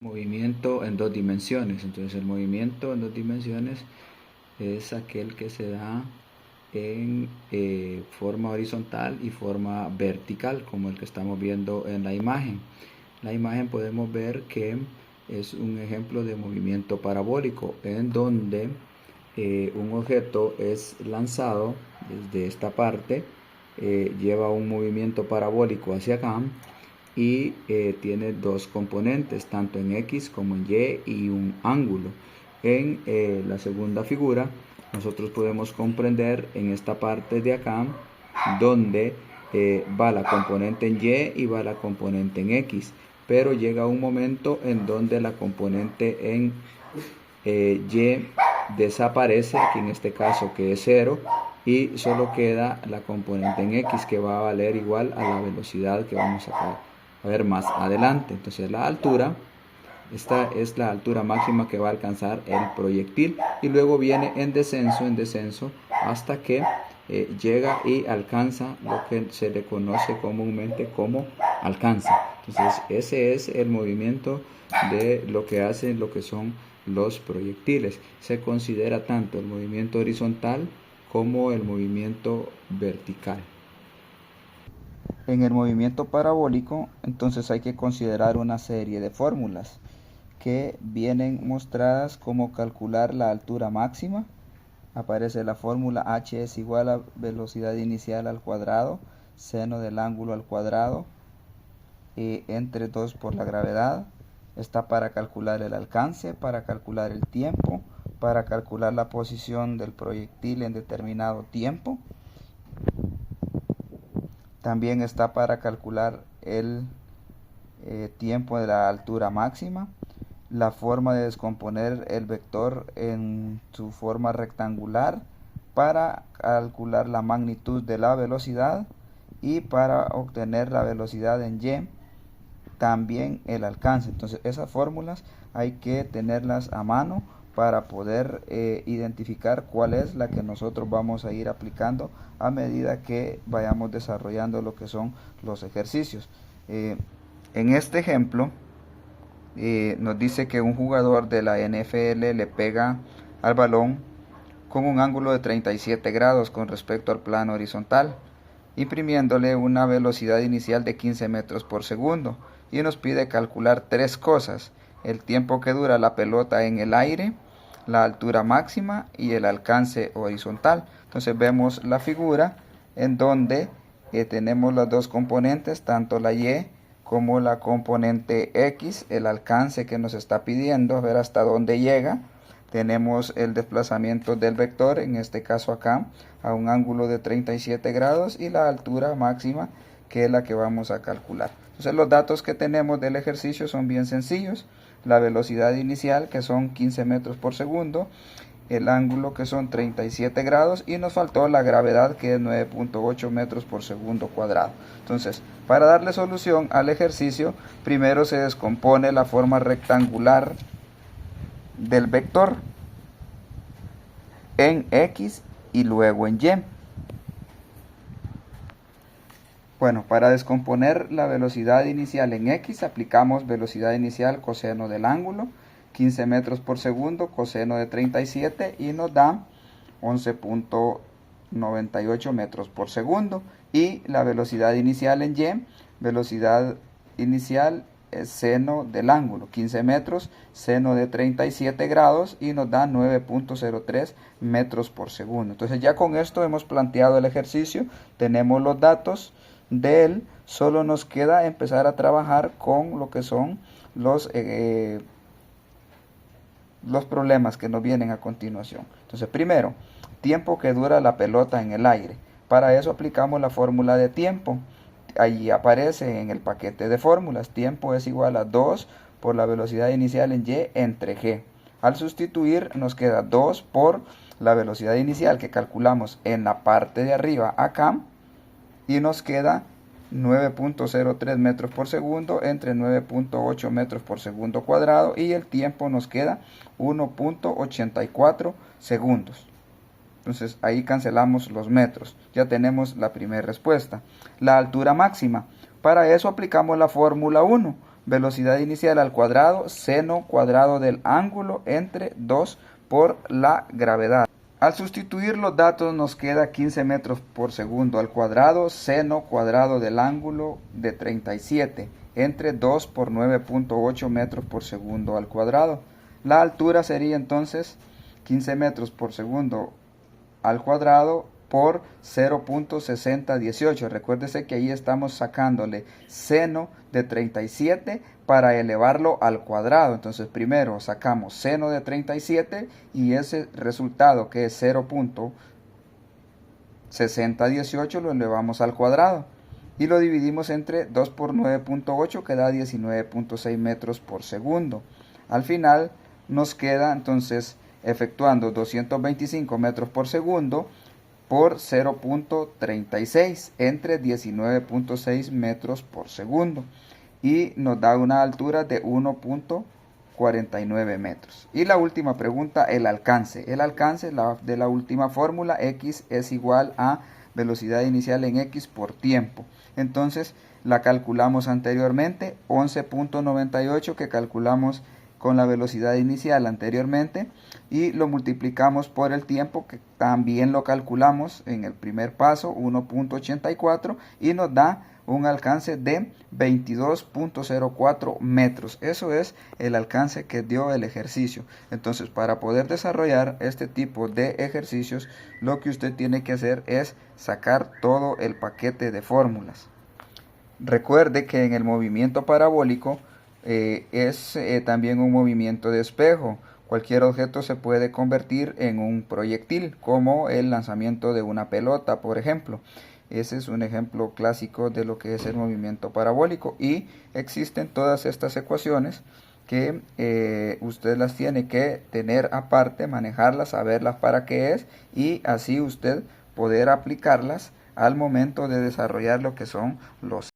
Movimiento en dos dimensiones. Entonces el movimiento en dos dimensiones es aquel que se da en forma horizontal y forma vertical, como el que estamos viendo en la imagen. La imagen podemos ver que es un ejemplo de movimiento parabólico, en donde un objeto es lanzado desde esta parte, lleva un movimiento parabólico hacia acá y tiene dos componentes, tanto en X como en Y, y un ángulo. En la segunda figura nosotros podemos comprender en esta parte de acá donde va la componente en Y y va la componente en X, pero llega un momento en donde la componente en Y desaparece, aquí en este caso que es 0, y solo queda la componente en X, que va a valer igual a la velocidad que vamos a ver más adelante. Entonces la altura, esta es la altura máxima que va a alcanzar el proyectil, y luego viene en descenso hasta que llega y alcanza lo que se le conoce comúnmente como alcance. Entonces ese es el movimiento de lo que hacen lo que son los proyectiles. Se considera tanto el movimiento horizontal como el movimiento vertical. En el movimiento parabólico, entonces hay que considerar una serie de fórmulas que vienen mostradas como calcular la altura máxima. Aparece la fórmula h es igual a velocidad inicial al cuadrado, seno del ángulo al cuadrado, entre 2 por la gravedad. Está para calcular el alcance, para calcular el tiempo, para calcular la posición del proyectil en determinado tiempo. También está para calcular el tiempo de la altura máxima, la forma de descomponer el vector en su forma rectangular, para calcular la magnitud de la velocidad y para obtener la velocidad en Y, también el alcance. Entonces esas fórmulas hay que tenerlas a mano para poder identificar cuál es la que nosotros vamos a ir aplicando a medida que vayamos desarrollando lo que son los ejercicios. En este ejemplo nos dice que un jugador de la NFL le pega al balón con un ángulo de 37 grados con respecto al plano horizontal, imprimiéndole una velocidad inicial de 15 metros por segundo, y nos pide calcular tres cosas: el tiempo que dura la pelota en el aire, la altura máxima y el alcance horizontal. Entonces vemos la figura en donde tenemos las dos componentes, tanto la Y como la componente X, el alcance que nos está pidiendo, a ver hasta dónde llega. Tenemos el desplazamiento del vector, en este caso acá, a un ángulo de 37 grados, y la altura máxima, que es la que vamos a calcular. Entonces los datos que tenemos del ejercicio son bien sencillos: la velocidad inicial, que son 15 metros por segundo, el ángulo, que son 37 grados, y nos faltó la gravedad, que es 9.8 metros por segundo cuadrado. Entonces, para darle solución al ejercicio, primero se descompone la forma rectangular del vector en X y luego en Y. Bueno, para descomponer la velocidad inicial en X, aplicamos velocidad inicial coseno del ángulo, 15 metros por segundo, coseno de 37, y nos da 11.98 metros por segundo. Y la velocidad inicial en Y, velocidad inicial es seno del ángulo, 15 metros, seno de 37 grados, y nos da 9.03 metros por segundo. Entonces ya con esto hemos planteado el ejercicio, tenemos los datos de él, solo nos queda empezar a trabajar con lo que son los problemas que nos vienen a continuación. Entonces, primero, tiempo que dura la pelota en el aire. Para eso aplicamos la fórmula de tiempo. Allí aparece en el paquete de fórmulas: tiempo es igual a 2 por la velocidad inicial en Y entre G. Al sustituir nos queda 2 por la velocidad inicial que calculamos en la parte de arriba acá, y nos queda 9.03 metros por segundo entre 9.8 metros por segundo cuadrado, y el tiempo nos queda 1.84 segundos. Entonces ahí cancelamos los metros, ya tenemos la primera respuesta. La altura máxima, para eso aplicamos la fórmula 1, velocidad inicial al cuadrado, seno cuadrado del ángulo entre 2 por la gravedad. Al sustituir los datos nos queda 15 metros por segundo al cuadrado, seno cuadrado del ángulo de 37 entre 2 por 9.8 metros por segundo al cuadrado. La altura sería entonces 15 metros por segundo al cuadrado por 0.6018. Recuérdese que ahí estamos sacándole seno de 37 para elevarlo al cuadrado. Entonces primero sacamos seno de 37 y ese resultado, que es 0.6018, lo elevamos al cuadrado y lo dividimos entre 2 por 9.8, que da 19.6 metros por segundo. Al final nos queda entonces, efectuando 225 metros por segundo por 0.36 entre 19.6 metros por segundo, y nos da una altura de 1.49 metros. Y la última pregunta, el alcance. El alcance de la última fórmula, x es igual a velocidad inicial en x por tiempo. Entonces la calculamos anteriormente, 11.98 que calculamos con la velocidad inicial anteriormente, y lo multiplicamos por el tiempo, que también lo calculamos en el primer paso, 1.84, y nos da un alcance de 22.04 metros. Eso es el alcance que dio el ejercicio. Entonces, para poder desarrollar este tipo de ejercicios, lo que usted tiene que hacer es sacar todo el paquete de fórmulas. Recuerde que en el movimiento parabólico es también un movimiento de espejo. Cualquier objeto se puede convertir en un proyectil, como el lanzamiento de una pelota, por ejemplo. Ese es un ejemplo clásico de lo que es el movimiento parabólico, y existen todas estas ecuaciones que usted las tiene que tener aparte, manejarlas, saberlas para qué es, y así usted poder aplicarlas al momento de desarrollar lo que son los